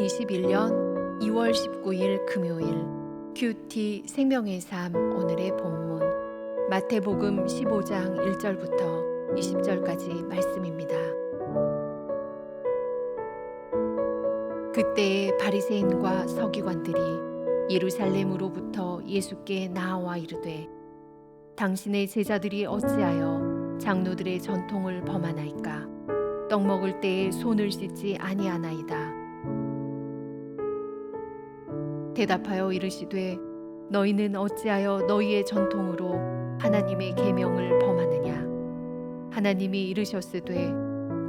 2021년 2월 19일 금요일 큐티 생명의 삶 오늘의 본문 마태복음 15장 1절부터 20절까지 말씀입니다. 그때에 바리새인과 서기관들이 예루살렘으로부터 예수께 나와 이르되 당신의 제자들이 어찌하여 장로들의 전통을 범하나이까? 떡 먹을 때에 손을 씻지 아니하나이다. 대답하여 이르시되 너희는 어찌하여 너희의 전통으로 하나님의 계명을 범하느냐? 하나님이 이르셨으되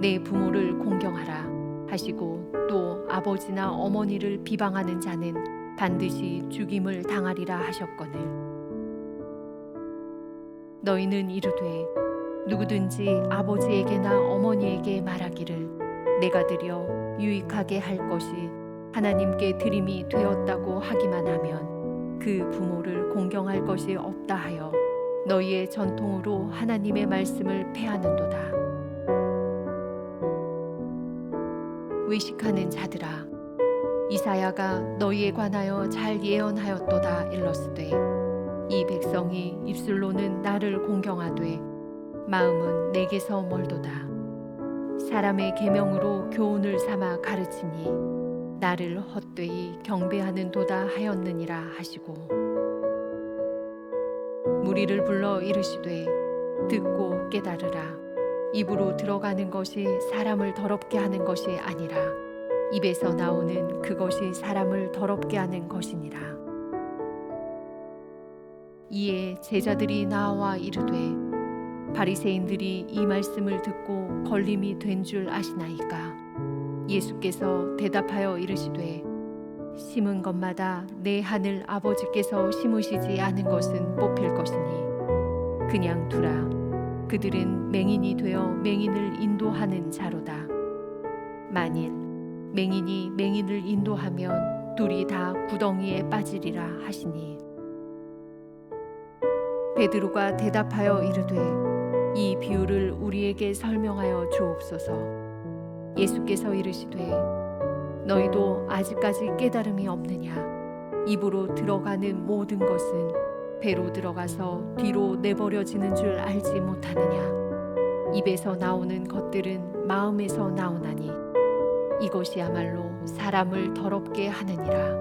내 부모를 공경하라 하시고 또 아버지나 어머니를 비방하는 자는 반드시 죽임을 당하리라 하셨거늘 너희는 이르되 누구든지 아버지에게나 어머니에게 말하기를 내가 드려 유익하게 할 것이 하나님께 드림이 되었다고 하기만 하면 그 부모를 공경할 것이 없다 하여 너희의 전통으로 하나님의 말씀을 폐하는도다. 외식하는 자들아, 이사야가 너희에 관하여 잘 예언하였도다 일렀으되 이 백성이 입술로는 나를 공경하되 마음은 내게서 멀도다. 사람의 계명으로 교훈을 삼아 가르치니 나를 헛되이 경배하는도다 하였느니라 하시고 무리를 불러 이르시되 듣고 깨달으라. 입으로 들어가는 것이 사람을 더럽게 하는 것이 아니라 입에서 나오는 그것이 사람을 더럽게 하는 것이니라. 이에 제자들이 나와 이르되 바리새인들이 이 말씀을 듣고 걸림이 된 줄 아시나이까? 예수께서 대답하여 이르시되 심은 것마다 내 하늘 아버지께서 심으시지 않은 것은 뽑힐 것이니 그냥 두라. 그들은 맹인이 되어 맹인을 인도하는 자로다. 만일 맹인이 맹인을 인도하면 둘이 다 구덩이에 빠지리라 하시니 베드로가 대답하여 이르되 이 비유를 우리에게 설명하여 주옵소서. 예수께서 이르시되 너희도 아직까지 깨달음이 없느냐? 입으로 들어가는 모든 것은 배로 들어가서 뒤로 내버려지는 줄 알지 못하느냐? 입에서 나오는 것들은 마음에서 나오나니 이것이야말로 사람을 더럽게 하느니라.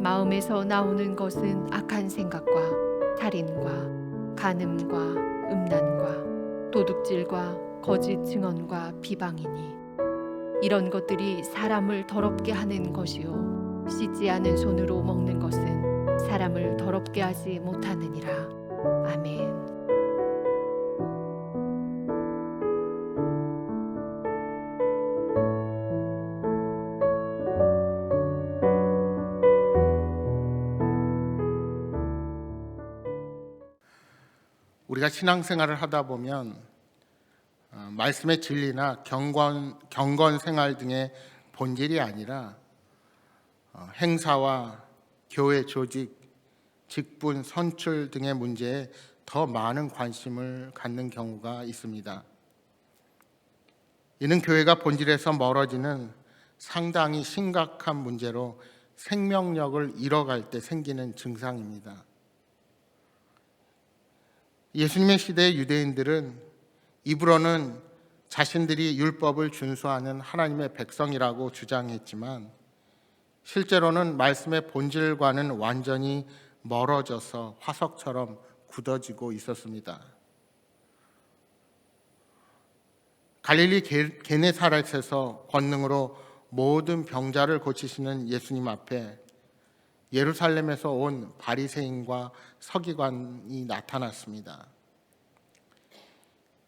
마음에서 나오는 것은 악한 생각과 살인과 간음과 음란과 도둑질과 거짓 증언과 비방이니 이런 것들이 사람을 더럽게 하는 것이요 씻지 않은 손으로 먹는 것은 사람을 더럽게 하지 못하느니라. 아멘. 우리가 신앙생활을 하다 보면 말씀의 진리나 경건 생활 등의 본질이 아니라 행사와 교회 조직, 직분, 선출 등의 문제에 더 많은 관심을 갖는 경우가 있습니다. 이는 교회가 본질에서 멀어지는 상당히 심각한 문제로 생명력을 잃어갈 때 생기는 증상입니다. 예수님의 시대의 유대인들은 입으로는 자신들이 율법을 준수하는 하나님의 백성이라고 주장했지만 실제로는 말씀의 본질과는 완전히 멀어져서 화석처럼 굳어지고 있었습니다. 갈릴리 게네사렛에서 권능으로 모든 병자를 고치시는 예수님 앞에 예루살렘에서 온 바리새인과 서기관이 나타났습니다.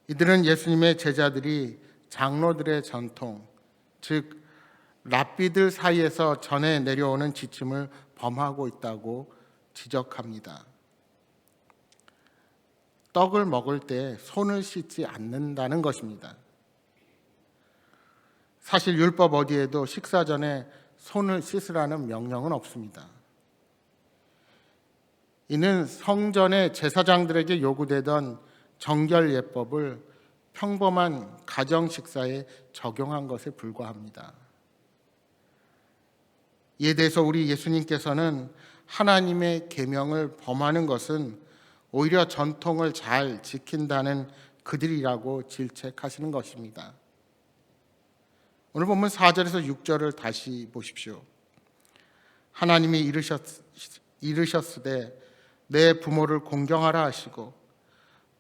이들은 예수님의 제자들이 장로들의 전통, 즉 랍비들 사이에서 전해 내려오는 지침을 범하고 있다고 지적합니다. 떡을 먹을 때 손을 씻지 않는다는 것입니다. 사실 율법 어디에도 식사 전에 손을 씻으라는 명령은 없습니다. 이는 성전의 제사장들에게 요구되던 정결 예법을 평범한 가정 식사에 적용한 것에 불과합니다. 이에 대해서 우리 예수님께서는 하나님의 계명을 범하는 것은 오히려 전통을 잘 지킨다는 그들이라고 질책하시는 것입니다. 오늘 본문 4절에서 6절을 다시 보십시오. 하나님이 이르셨으되 내 부모를 공경하라 하시고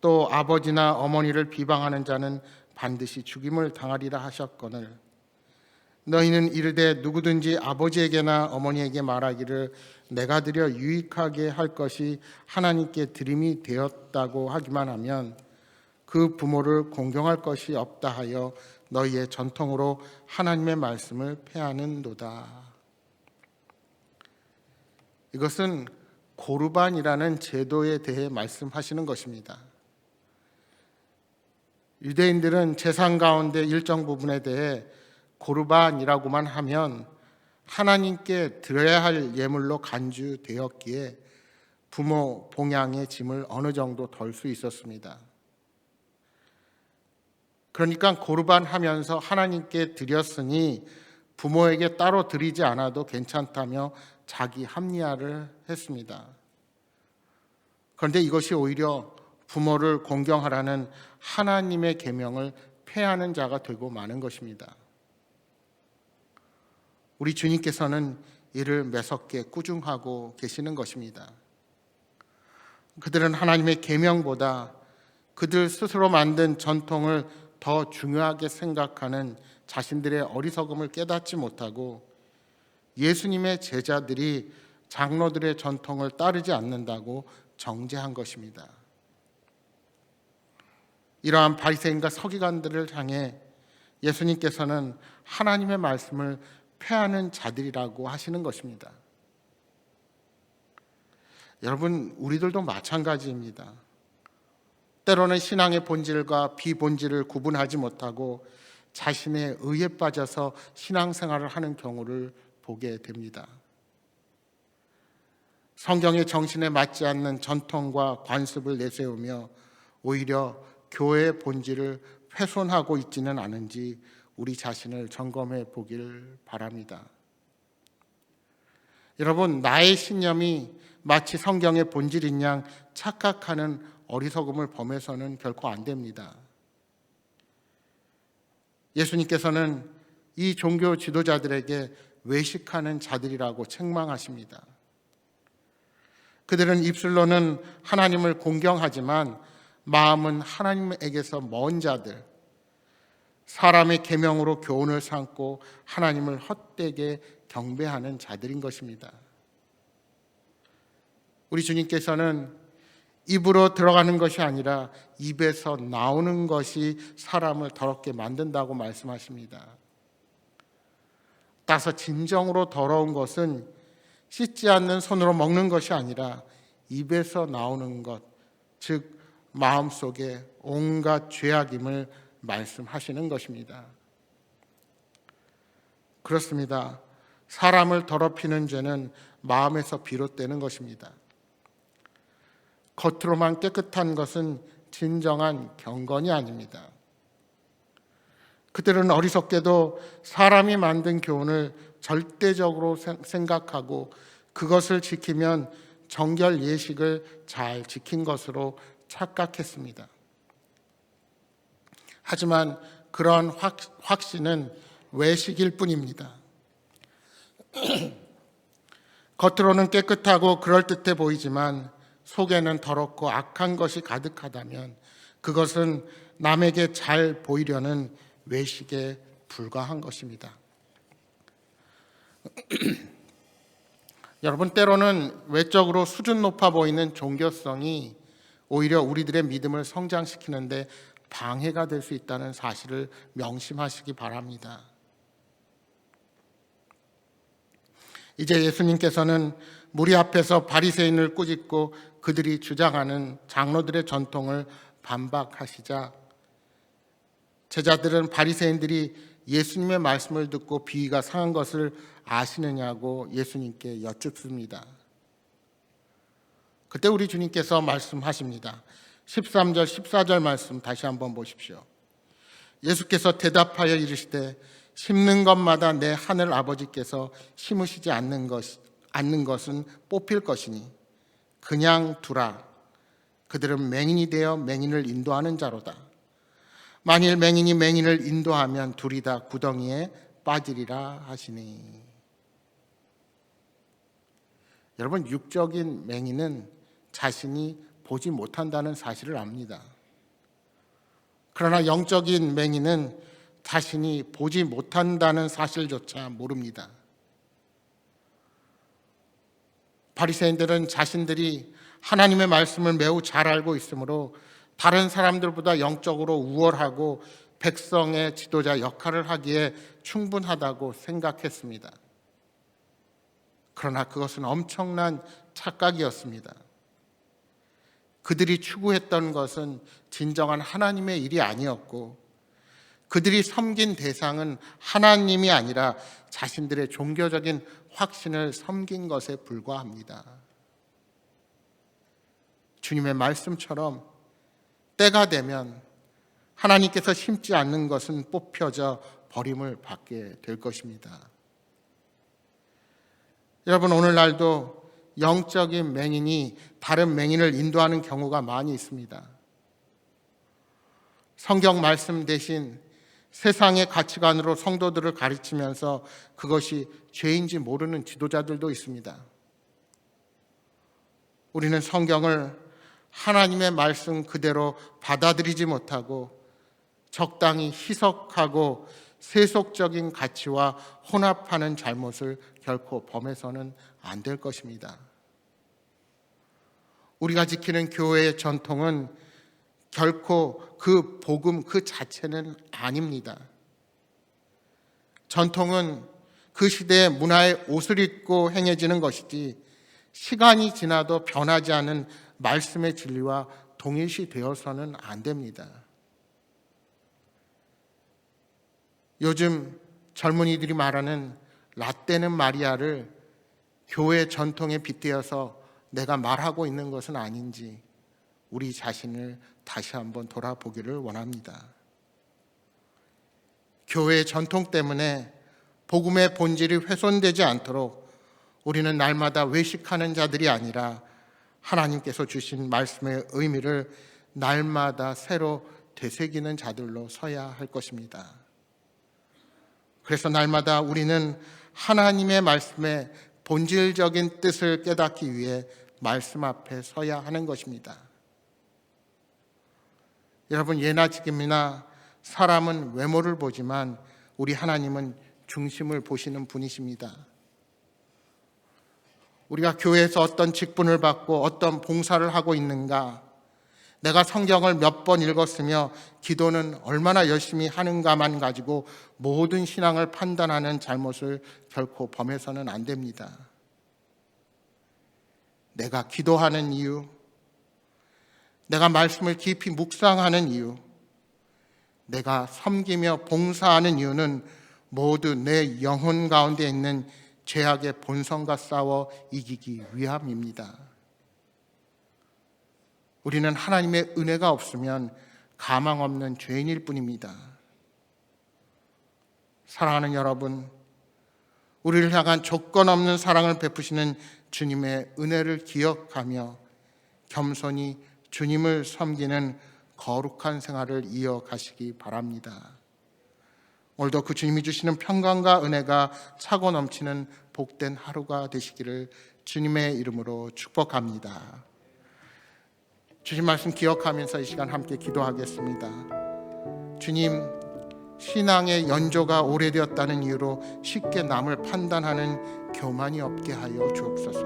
또 아버지나 어머니를 비방하는 자는 반드시 죽임을 당하리라 하셨거늘 너희는 이르되 누구든지 아버지에게나 어머니에게 말하기를 내가 드려 유익하게 할 것이 하나님께 드림이 되었다고 하기만 하면 그 부모를 공경할 것이 없다 하여 너희의 전통으로 하나님의 말씀을 폐하는도다. 이것은 고르반이라는 제도에 대해 말씀하시는 것입니다. 유대인들은 제사 가운데 일정 부분에 대해 고르반이라고만 하면 하나님께 드려야 할 예물로 간주되었기에 부모 봉양의 짐을 어느 정도 덜 수 있었습니다. 그러니까 고르반 하면서 하나님께 드렸으니 부모에게 따로 드리지 않아도 괜찮다며 자기 합리화를 했습니다. 그런데 이것이 오히려 부모를 공경하라는 하나님의 계명을 폐하는 자가 되고 마는 것입니다. 우리 주님께서는 이를 매섭게 꾸중하고 계시는 것입니다. 그들은 하나님의 계명보다 그들 스스로 만든 전통을 더 중요하게 생각하는 자신들의 어리석음을 깨닫지 못하고 예수님의 제자들이 장로들의 전통을 따르지 않는다고 정죄한 것입니다. 이러한 바리새인과 서기관들을 향해 예수님께서는 하나님의 말씀을 폐하는 자들이라고 하시는 것입니다. 여러분, 우리들도 마찬가지입니다. 때로는 신앙의 본질과 비본질을 구분하지 못하고 자신의 의에 빠져서 신앙생활을 하는 경우를 보게 됩니다. 성경의 정신에 맞지 않는 전통과 관습을 내세우며 오히려 교회의 본질을 훼손하고 있지는 않은지 우리 자신을 점검해 보길 바랍니다. 여러분, 나의 신념이 마치 성경의 본질인 양 착각하는 어리석음을 범해서는 결코 안 됩니다. 예수님께서는 이 종교 지도자들에게 외식하는 자들이라고 책망하십니다. 그들은 입술로는 하나님을 공경하지만 마음은 하나님에게서 먼 자들, 사람의 계명으로 교훈을 삼고 하나님을 헛되게 경배하는 자들인 것입니다. 우리 주님께서는 입으로 들어가는 것이 아니라 입에서 나오는 것이 사람을 더럽게 만든다고 말씀하십니다. 따라서 진정으로 더러운 것은 씻지 않는 손으로 먹는 것이 아니라 입에서 나오는 것, 즉 마음속에 온갖 죄악임을 말씀하시는 것입니다. 그렇습니다. 사람을 더럽히는 죄는 마음에서 비롯되는 것입니다. 겉으로만 깨끗한 것은 진정한 경건이 아닙니다. 그들은 어리석게도 사람이 만든 교훈을 절대적으로 생각하고 그것을 지키면 정결 예식을 잘 지킨 것으로 착각했습니다. 하지만 그런 확신은 외식일 뿐입니다. 겉으로는 깨끗하고 그럴듯해 보이지만 속에는 더럽고 악한 것이 가득하다면 그것은 남에게 잘 보이려는 외식에 불과한 것입니다. 여러분, 때로는 외적으로 수준 높아 보이는 종교성이 오히려 우리들의 믿음을 성장시키는데 방해가 될 수 있다는 사실을 명심하시기 바랍니다. 이제 예수님께서는 무리 앞에서 바리새인을 꾸짖고 그들이 주장하는 장로들의 전통을 반박하시자 제자들은 바리새인들이 예수님의 말씀을 듣고 비위가 상한 것을 아시느냐고 예수님께 여쭙습니다. 그때 우리 주님께서 말씀하십니다. 13절 14절 말씀 다시 한번 보십시오. 예수께서 대답하여 이르시되 심는 것마다 내 하늘 아버지께서 심으시지 않는 것은 뽑힐 것이니 그냥 두라. 그들은 맹인이 되어 맹인을 인도하는 자로다. 만일 맹인이 맹인을 인도하면 둘이 다 구덩이에 빠지리라 하시니. 여러분, 육적인 맹인은 자신이 보지 못한다는 사실을 압니다. 그러나 영적인 맹인은 자신이 보지 못한다는 사실조차 모릅니다. 바리새인들은 자신들이 하나님의 말씀을 매우 잘 알고 있으므로 다른 사람들보다 영적으로 우월하고 백성의 지도자 역할을 하기에 충분하다고 생각했습니다. 그러나 그것은 엄청난 착각이었습니다. 그들이 추구했던 것은 진정한 하나님의 일이 아니었고, 그들이 섬긴 대상은 하나님이 아니라 자신들의 종교적인 확신을 섬긴 것에 불과합니다. 주님의 말씀처럼 때가 되면 하나님께서 심지 않는 것은 뽑혀져 버림을 받게 될 것입니다. 여러분, 오늘날도 영적인 맹인이 다른 맹인을 인도하는 경우가 많이 있습니다. 성경 말씀 대신 세상의 가치관으로 성도들을 가르치면서 그것이 죄인지 모르는 지도자들도 있습니다. 우리는 성경을 하나님의 말씀 그대로 받아들이지 못하고 적당히 희석하고 세속적인 가치와 혼합하는 잘못을 결코 범해서는 안 될 것입니다. 우리가 지키는 교회의 전통은 결코 그 복음 그 자체는 아닙니다. 전통은 그 시대의 문화의 옷을 입고 행해지는 것이지 시간이 지나도 변하지 않은 말씀의 진리와 동일시 되어서는 안 됩니다. 요즘 젊은이들이 말하는 라떼는 마리아를 교회 전통에 빗대어서 내가 말하고 있는 것은 아닌지 우리 자신을 다시 한번 돌아보기를 원합니다. 교회의 전통 때문에 복음의 본질이 훼손되지 않도록 우리는 날마다 외식하는 자들이 아니라 하나님께서 주신 말씀의 의미를 날마다 새로 되새기는 자들로 서야 할 것입니다. 그래서 날마다 우리는 하나님의 말씀의 본질적인 뜻을 깨닫기 위해 말씀 앞에 서야 하는 것입니다. 여러분, 예나 지금이나 사람은 외모를 보지만 우리 하나님은 중심을 보시는 분이십니다. 우리가 교회에서 어떤 직분을 받고 어떤 봉사를 하고 있는가, 내가 성경을 몇 번 읽었으며 기도는 얼마나 열심히 하는가만 가지고 모든 신앙을 판단하는 잘못을 결코 범해서는 안 됩니다. 내가 기도하는 이유, 내가 말씀을 깊이 묵상하는 이유, 내가 섬기며 봉사하는 이유는 모두 내 영혼 가운데 있는 죄악의 본성과 싸워 이기기 위함입니다. 우리는 하나님의 은혜가 없으면 가망 없는 죄인일 뿐입니다. 사랑하는 여러분, 우리를 향한 조건 없는 사랑을 베푸시는 주님의 은혜를 기억하며 겸손히 주님을 섬기는 거룩한 생활을 이어가시기 바랍니다. 오늘도 그 주님이 주시는 평강과 은혜가 차고 넘치는 복된 하루가 되시기를 주님의 이름으로 축복합니다. 주신 말씀 기억하면서 이 시간 함께 기도하겠습니다. 주님, 신앙의 연조가 오래되었다는 이유로 쉽게 남을 판단하는 교만이 없게 하여 주옵소서.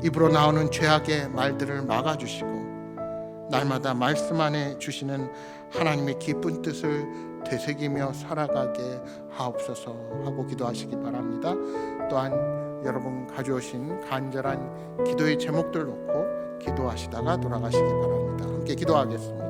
입으로 나오는 죄악의 말들을 막아주시고 날마다 말씀 안에 주시는 하나님의 기쁜 뜻을 되새기며 살아가게 하옵소서 하고 기도하시기 바랍니다. 또한 여러분 가져오신 간절한 기도의 제목들 놓고 기도하시다가 돌아가시기 바랍니다. 함께 기도하겠습니다.